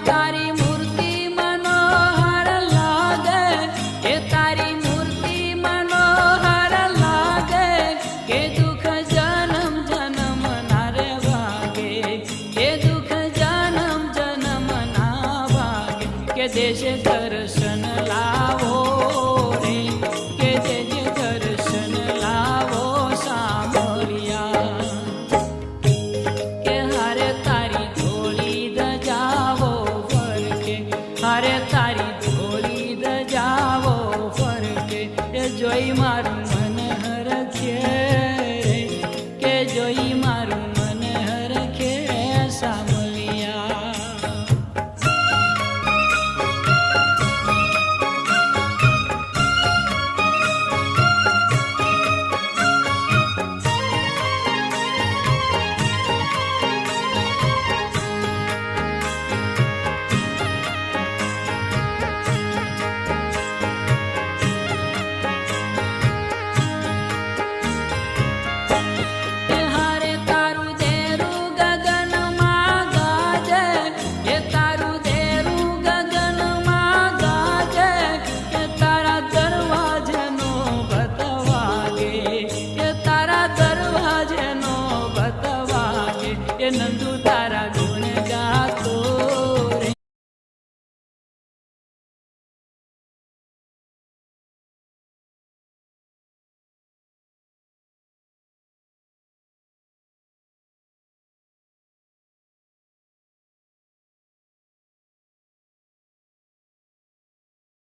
તારી મૂર્તિ મનોહર લાગે, એ તારી મૂર્તિ મનોહર લાગે, કે દુઃખ જન્મ જન્મ ના રે ભાગે, કે દુઃખ જન્મ જન્મ ના ભાગે, કે દેશે દર્શન લાવો રે, કે દેજે દર્શન લાવો સાંભળ્યા, કે હારે તારી ધોળી ધજાવો ફરકે, હારે